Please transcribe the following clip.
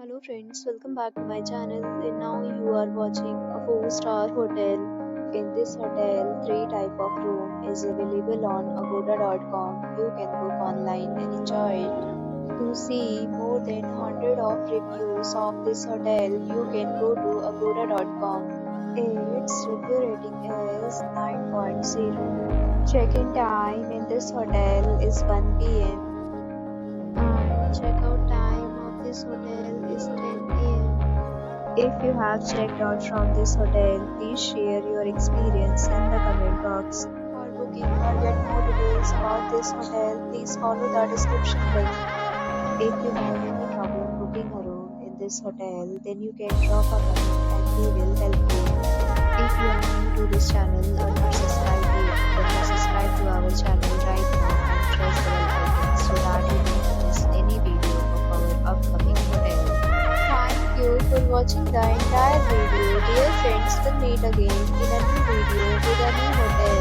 Hello friends, welcome back to my channel and now you are watching a 4-star hotel. In this hotel, three type of room is available on agoda.com. You can book online and enjoy it. To see more than 100 of reviews of this hotel, you can go to agoda.com. Its review rating is 9.0. Check-in time in this hotel is 1 p.m. and check-out time of this hotel is 10 a.m. If you have checked out from this hotel, please share your experience in the comment box. For booking or get more details about this hotel, please follow the description link. If you have any problem booking a room in this hotel, then you can drop a comment and we will help you. If you are new to this channel or not subscribed yet, then subscribe to our channel right now and press the bell icon so that you don't miss any video of our upcoming hotel. Thank you for watching the entire video. Dear friends, we'll meet again in a new video with a new hotel.